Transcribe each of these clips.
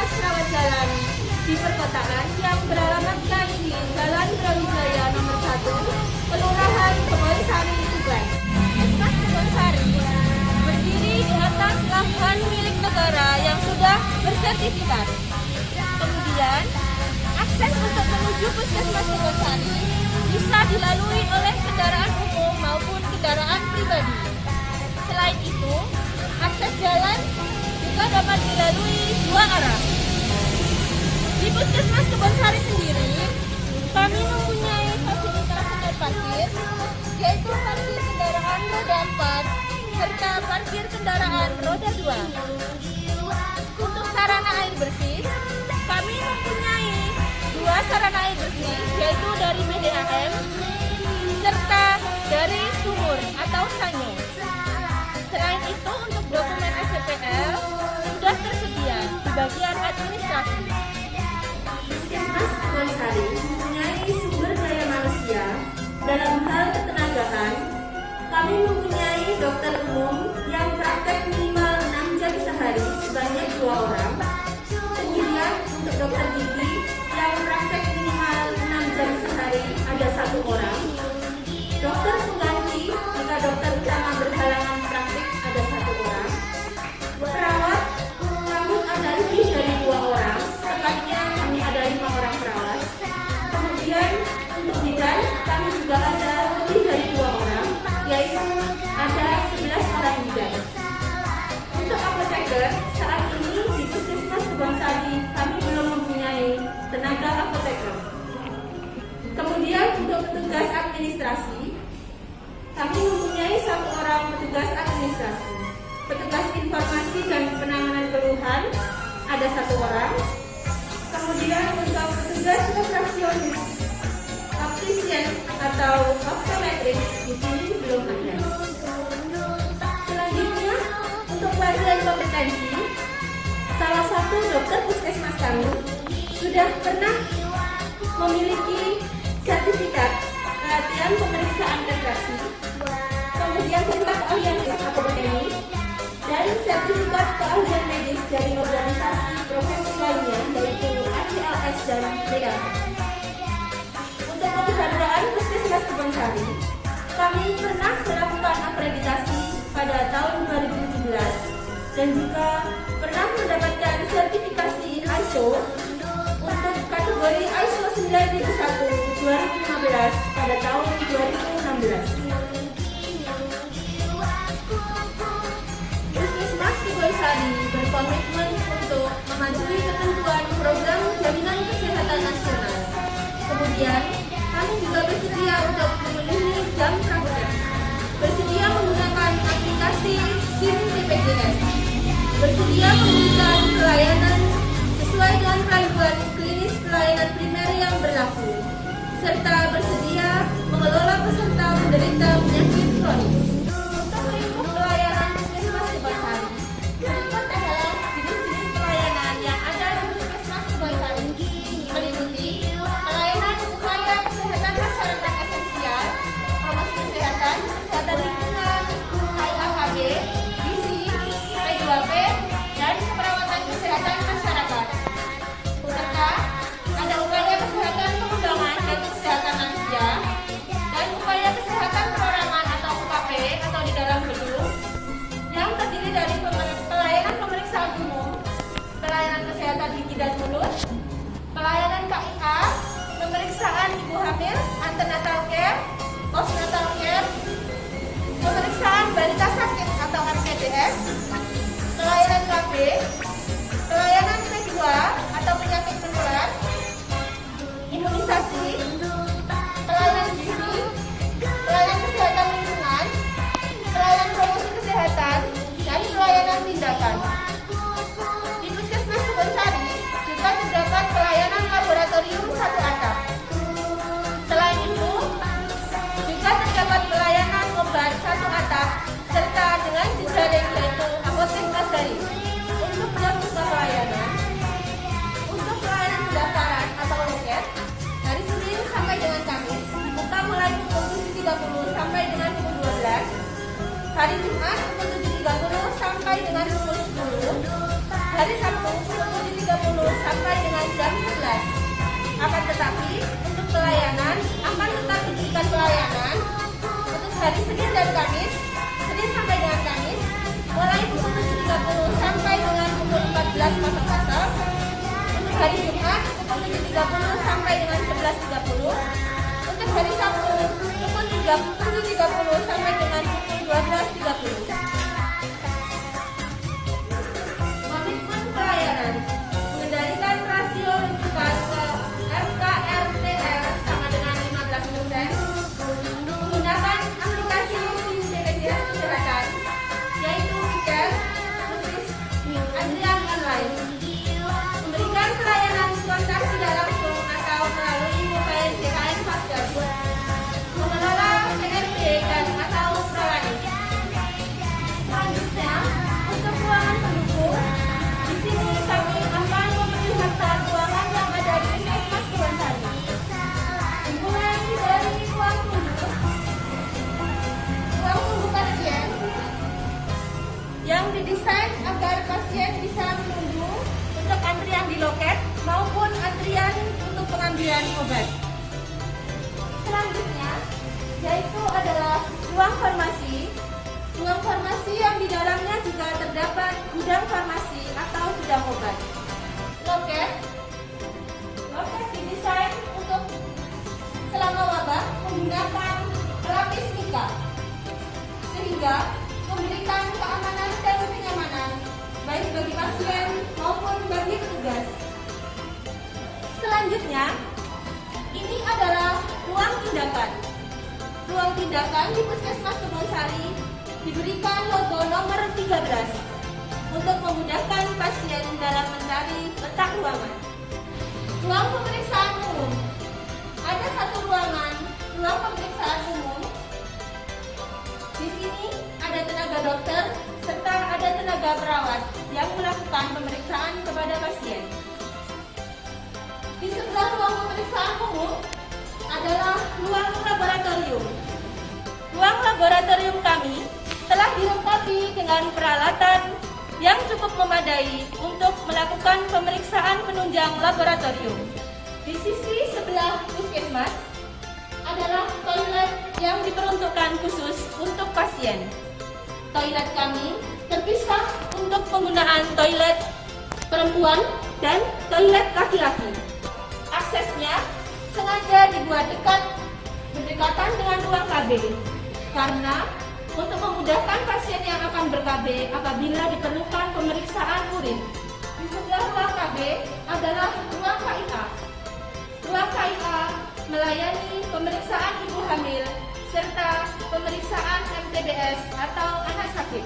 Puskesmas Rawat Jalan di perkotaan yang beralamatkan di Jalan Brawijaya nomor 1, Kelurahan Kebonsari, Tuban. Puskesmas Kebonsari berdiri di atas lahan milik negara yang sudah bersertifikat. Kemudian, akses untuk menuju Puskesmas Kebonsari bisa dilalui oleh kendaraan umum maupun kendaraan pribadi. Selain itu, akses jalan juga dapat dilalui dua arah. Di Puskesmas Kebonsari sendiri, kami mempunyai fasilitas tempat parkir, yaitu parkir kendaraan roda 4 serta parkir kendaraan roda 2. Untuk sarana air bersih, kami mempunyai dua sarana air bersih, yaitu dari BDAM serta dari sumur atau sanyo. Selain itu, untuk dokumen SPPL sudah tersedia di bagian administrasi. Puskesmas Kebonsari mempunyai sumber daya manusia dalam hal ketenagaan. Kami mempunyai dokter umum yang praktek minimal 6 jam sehari sebanyak 2 orang. Kemudian untuk dokter gigi yang praktek minimal 6 jam sehari ada 1 orang. Dokter pengganti jika dokter utama berhalangan praktik ada 1 orang. Perawat kami ada lebih dari 2 orang, tepatnya kami ada 5 orang perawat. Kemudian untuk bidan kami juga ada lebih dari 2 orang, yaitu ada 11 orang bidan. Untuk apoteker, saat ini di Puskesmas Kebonsari kami belum mempunyai tenaga apoteker. Kemudian untuk petugas administrasi, kami mempunyai 1 orang petugas administrasi. Petugas informasi dan penanganan keluhan ada 1 orang. Kemudian untuk petugas operasionis, optisian atau optometris di sini belum ada. Selanjutnya untuk pelatihan kompetensi, salah satu dokter puskesmas kami sudah pernah memiliki sertifikat pelatihan pemeriksaan retraksi, kemudian sertifikat keahlian akademik dan sertifikat keahlian medis dari organisasi profesi lainnya, yaitu ACLS dan BLS. Untuk keberadaan Puskesmas Kebonsari, kami pernah melakukan akreditasi pada tahun 2017 dan juga pernah mendapatkan sertifikasi ISO untuk kategori ISO 9001/2015 pada tahun 2016. Puskesmas Kebonsari berkomitmen untuk mematuhi ketentuan program jaminan kesehatan nasional. Kemudian, kami juga bersedia untuk memenuhi jam praktek, bersedia menggunakan aplikasi SIM BPJS, bersedia memberikan pelayanan sesuai dengan panduan klinis pelayanan primer yang berlaku, serta bersedia mengelola peserta menderita penyakit kronis. Untuk lingkup pelayanan Puskesmas Kebonsari, berikut adalah jenis-jenis pelayanan yang ada di Puskesmas Kebonsari, meliputi pelayanan upaya kesehatan masyarakat esensial, promosi kesehatan, kesehatan lingkungan, KIAKB, gizi, P2P, dan keperawatan kesehatan masyarakat. Serta ada upaya kesehatan pengembangan dan kesehatan lansia, dan upaya kesehatan perorangan atau UKP atau di dalam gedung, yang terdiri dari pelayanan pemeriksaan umum, pelayanan kesehatan gigi dan mulut, pelayanan KIA, pemeriksaan ibu hamil, antenatal care, postnatal care, pemeriksaan balita sakit atau RPDS, pelayanan KB, pelayanan P2 atau penyakit menular, imunisasi, pelayanan gizi, pelayanan kesehatan lingkungan, pelayanan promosi kesehatan, dan pelayanan tindakan. Di Puskesmas Kebonsari juga terdapat pelayanan laboratorium 1 atap. Selain itu, juga terdapat pelayanan obat 1 atap serta dengan jejaring yaitu apotek Asari. Untuk jam buka pelayanan, untuk pelayanan pendaftaran atau loket dari Senin sampai dengan Kamis dibuka mulai pukul 7.30 sampai dengan pukul 12. Hari Jumat pukul 7.30 sampai dengan pukul 10. Hari Sabtu pukul 7.30 didesain agar pasien bisa menunggu untuk antrian di loket maupun antrian untuk pengambilan obat. Selanjutnya, yaitu adalah ruang farmasi. Ruang farmasi yang di dalamnya juga terdapat gudang farmasi atau gudang obat. Loket didesain untuk selama wabah menggunakan pelapis mika, sehingga memberikan keamanan dan kenyamanan baik bagi pasien maupun bagi petugas. Selanjutnya, ini adalah ruang tindakan. Ruang tindakan di Puskesmas Kebonsari diberikan logo nomor 13 untuk memudahkan pasien dalam mencari letak ruangan. Ruang pemeriksaan umum. Ada satu ruangan, ruang pemeriksaan umum. Di sini ada tenaga dokter serta ada tenaga perawat yang melakukan pemeriksaan kepada pasien. Di sebelah ruang pemeriksaan umum adalah ruang laboratorium. Ruang laboratorium kami telah dilengkapi dengan peralatan yang cukup memadai untuk melakukan pemeriksaan penunjang laboratorium. Di sisi sebelah puskesmas adalah toilet yang diperuntukkan khusus untuk pasien. Toilet kami terpisah untuk penggunaan toilet perempuan dan toilet laki-laki. Aksesnya sengaja dibuat berdekatan dengan ruang KB karena untuk memudahkan pasien yang akan ber-KB apabila diperlukan pemeriksaan urin. Di sebelah ruang KB adalah ruang KIA. Ruang KIA melayani pemeriksaan ibu hamil serta pemeriksaan MTBS atau anak sakit.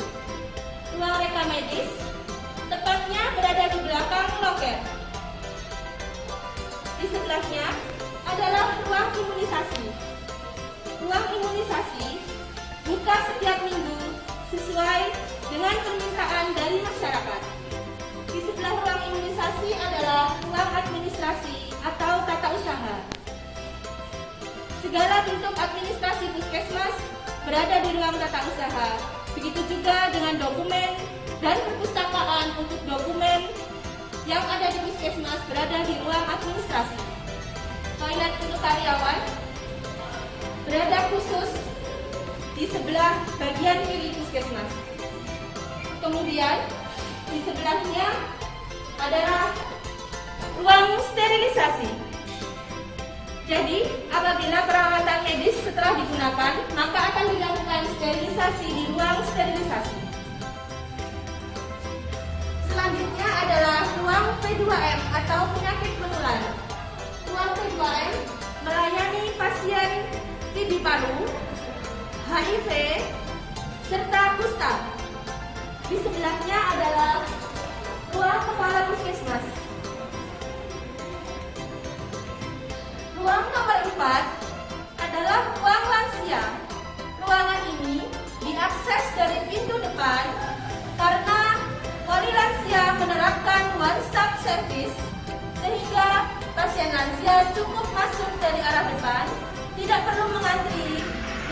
Ruang reka medis tepatnya berada di belakang loket. Di sebelahnya adalah ruang imunisasi. Ruang imunisasi buka setiap minggu sesuai dengan permintaan dari masyarakat. Di sebelah ruang imunisasi adalah ruang administrasi atau tata usaha. Segala bentuk administrasi puskesmas berada di ruang tata usaha. Begitu juga dengan dokumen dan perpustakaan untuk dokumen yang ada di puskesmas berada di ruang administrasi. Toilet untuk karyawan berada khusus di sebelah bagian kiri puskesmas. Kemudian di sebelahnya adalah ruang sterilisasi. Jadi apabila perawatan medis setelah digunakan, maka akan dilakukan sterilisasi di ruang sterilisasi. Selanjutnya adalah ruang P2M atau penyakit menular. Ruang P2M melayani pasien TB paru, HIV, serta kusta. Di sebelahnya adalah ruang kepala puskesmas. Ruang nomor 4 adalah ruang lansia. Ruangan ini diakses dari pintu depan karena Poli Lansia menerapkan one-stop service sehingga pasien lansia cukup masuk dari arah depan, tidak perlu mengantri,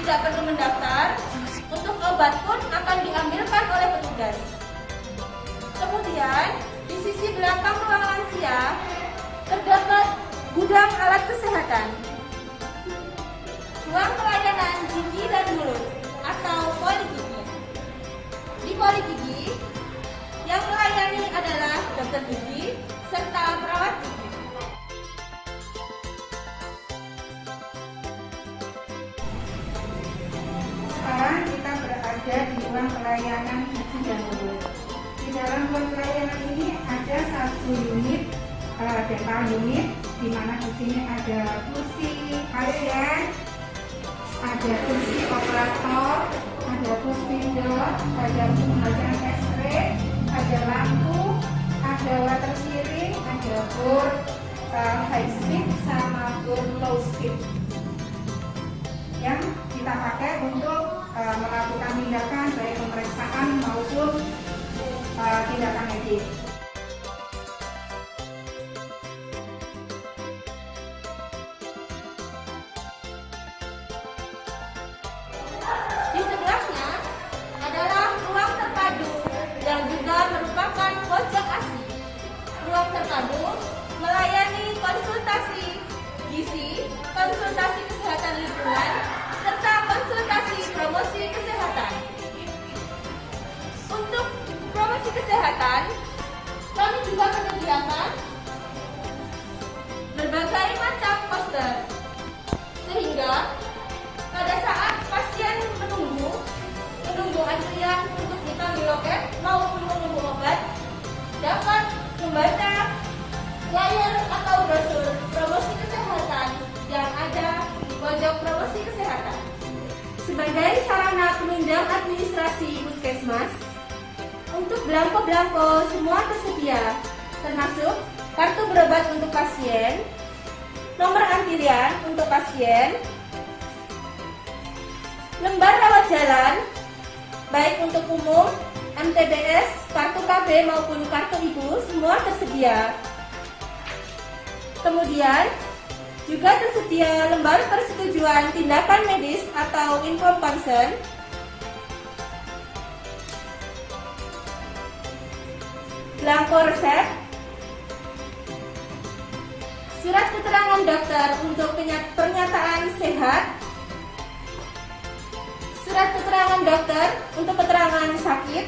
tidak perlu mendaftar, untuk obat pun akan diambilkan oleh petugas. Kemudian, di sisi belakang ruang lansia terdapat gudang alat kesehatan. Ruang pelayanan gigi dan mulut atau poligigi. Di poligigi, yang melayani adalah dokter gigi serta perawat gigi. Sekarang kita berada di ruang pelayanan gigi dan mulut. Di dalam ruang pelayanan ini ada satu unit dental unit, di mana di sini ada kursi pasien, ada kursi operator, ada bus window, ada pembacaan X-ray, ada lampu, ada water steering, ada board high speed sama board low speed yang kita pakai untuk melakukan tindakan baik pemeriksaan maupun tindakan medis. Di sebelahnya adalah ruang terpadu yang antrian untuk dipanggil loket maupun menunggu obat, dapat membaca flyer atau brosur promosi kesehatan yang ada di pojok promosi kesehatan. Sebagai sarana penunjang administrasi puskesmas, untuk belangko-belangko semua tersedia, termasuk kartu berobat untuk pasien, nomor antrian untuk pasien, lembar rawat jalan, baik untuk umum, MTBS, kartu KB maupun kartu ibu, semua tersedia. Kemudian, juga tersedia lembar persetujuan tindakan medis atau inform consent, belangko resep, surat keterangan dokter untuk pernyataan sehat, surat keterangan dokter untuk keterangan sakit,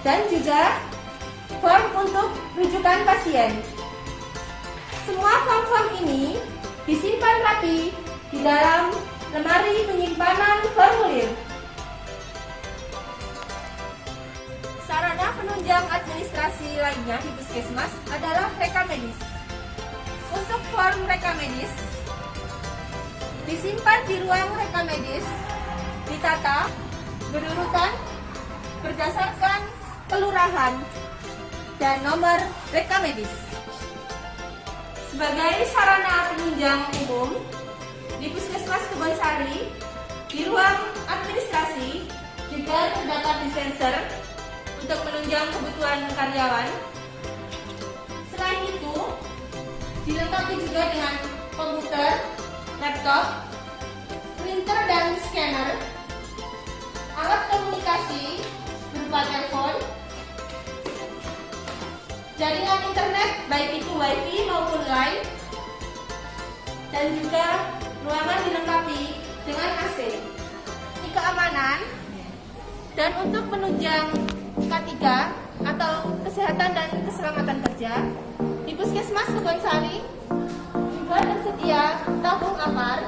dan juga form untuk rujukan pasien. Semua form-form ini disimpan rapi di dalam lemari penyimpanan formulir. Sarana penunjang administrasi lainnya di puskesmas adalah rekam medis. Untuk form rekam medis disimpan di ruang rekam medis, ditata berurutan berdasarkan kelurahan dan nomor rekam medis. Sebagai sarana penunjang umum di Puskesmas Kebonsari, di ruang administrasi juga terdapat dispenser untuk menunjang kebutuhan karyawan. Selain itu, dilengkapi juga dengan komputer, laptop, printer dan scanner, alat komunikasi berupa telepon, jaringan internet baik itu WiFi maupun LAN, dan juga ruangan dilengkapi dengan AC. Ini keamanan dan untuk menunjang K3 atau kesehatan dan keselamatan kerja di Puskesmas Kebonsari juga tersedia tabung apar,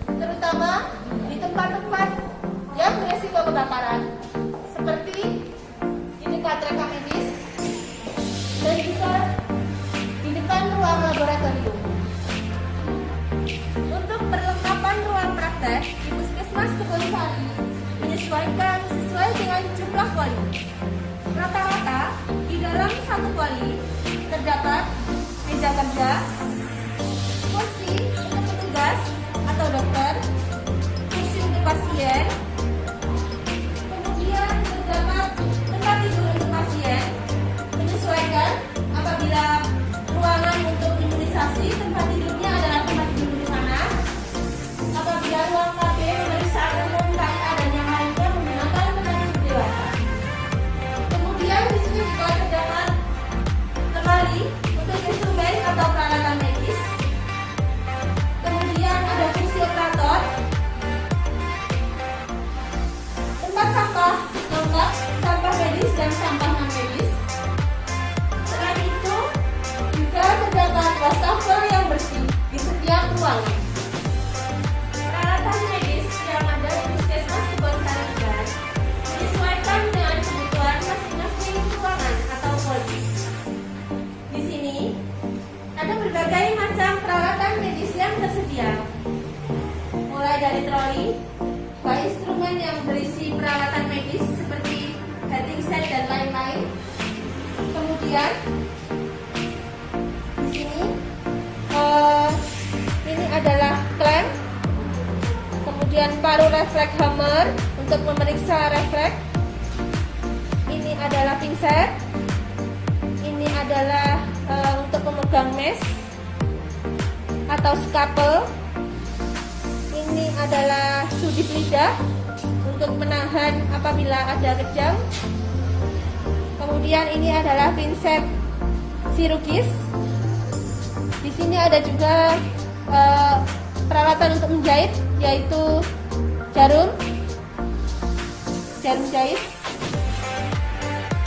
terutama di tempat-tempat yang beresiko kebakaran seperti di dekat rekam medis dan juga di depan ruang laboratorium. Untuk perlengkapan ruang praktek di Puskesmas Kebonsari menyesuaikan sesuai dengan jumlah kuali. Rata-rata di dalam satu kuali terdapat meja kerja, kursi untuk petugas atau dokter, kursi untuk pasien, kemudian terdapat tempat tidur untuk pasien, menyesuaikan apabila ruangan untuk imunisasi tempat tidurnya adalah tempat tidur di sana, apabila ruang KB pemeriksaan umum KIA dan yang lainnya menggunakan penanganan dewasa. Kemudian di sini juga terdapat lemari untuk instrumen atau peralatan medis. Kemudian ada kursi operator, tempat sampah lengkap, sampah medis dan sampah non medis. Selain itu juga terdapat wastafel yang bersih di setiap ruangan. Peralatan medis yang ada di Puskesmas Kebonsari menyesuaikan dengan kebutuhan masing-masing ruangan atau poli. Di sini ada berbagai macam peralatan medis yang tersedia, mulai dari troli, baik instrumen yang berisi peralatan medis seperti heading set dan lain-lain. Kemudian di sini ini adalah clamp, kemudian paru refleks hammer untuk memeriksa refleks. Ini adalah pinset. Ini adalah untuk memegang mesh atau scalpel. Ini adalah sudip lidah untuk menahan apabila ada kejang. Kemudian ini adalah pinset chirurgis. Di sini ada juga peralatan untuk menjahit, yaitu jarum jahit.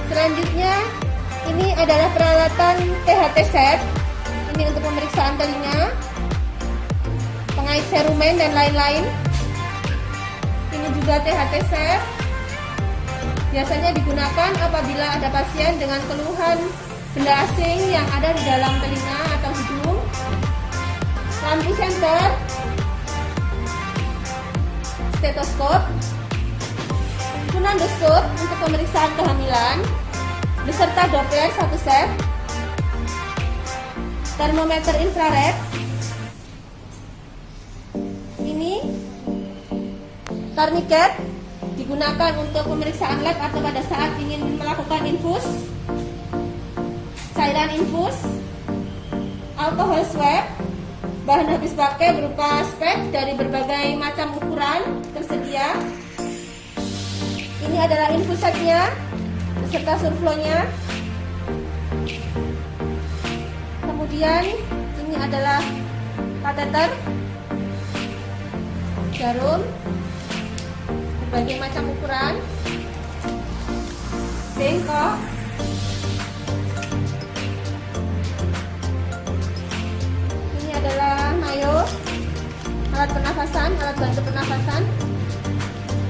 Selanjutnya ini adalah peralatan THT set. Ini untuk pemeriksaan telinga, pengait serumen dan lain-lain. Ini juga juga THT Safe. Biasanya digunakan apabila ada pasien dengan keluhan benda asing yang ada di dalam telinga atau hidung. Lampu senter, stetoskop, funendoskop untuk pemeriksaan kehamilan, beserta Doppler 1 set, termometer infrared. Ini tourniquet digunakan untuk pemeriksaan lab atau pada saat ingin melakukan infus, cairan infus, alkohol swab. Bahan habis pakai berupa spek dari berbagai macam ukuran tersedia. Ini adalah infusetnya beserta surflownya. Kemudian ini adalah kateter, jarum berbagai macam ukuran, bengkok, ini adalah mayo, alat pernafasan, alat bantu pernafasan.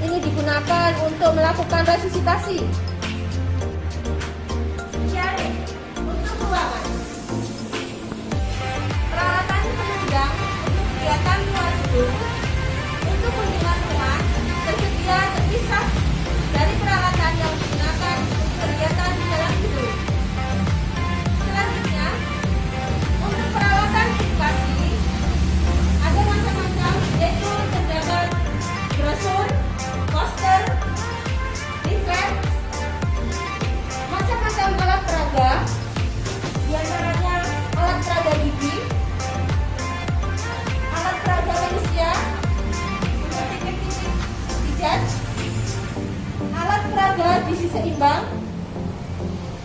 Ini digunakan untuk melakukan resusitasi. Sekian untuk ruangan. Peralatan penunjang untuk kegiatan luar gedung. Untuk kunjungan rumah tersedia terpisah dari peralatan yang digunakan untuk kegiatan di dalam gedung. Selanjutnya, untuk peralatan edukasi ada macam-macam, yaitu terdapat brosur, poster, leaflet, macam-macam alat peraga, di antaranya alat peraga gigi, alat peraga manusia untuk titik-titik pijat, alat peraga gizi seimbang,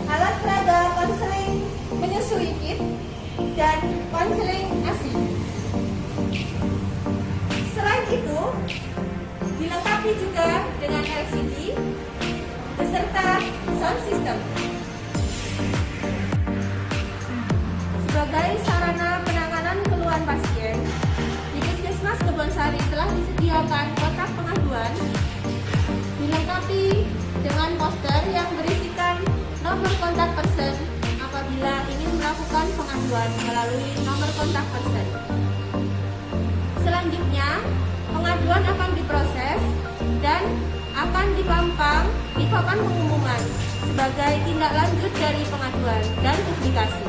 alat peraga konseling menyusui kit, dan konseling ASI. Selain itu, dilengkapi juga dengan LCD beserta sound system. Sebagai sarana penanganan keluhan pasien, di Puskesmas Kebonsari telah disediakan kotak pengaduan dilengkapi dengan poster yang berisikan nomor kontak person apabila ingin melakukan pengaduan melalui nomor kontak person. Selanjutnya, pengaduan akan diproses dan akan dipampang di papan pengumuman sebagai tindak lanjut dari pengaduan dan publikasi.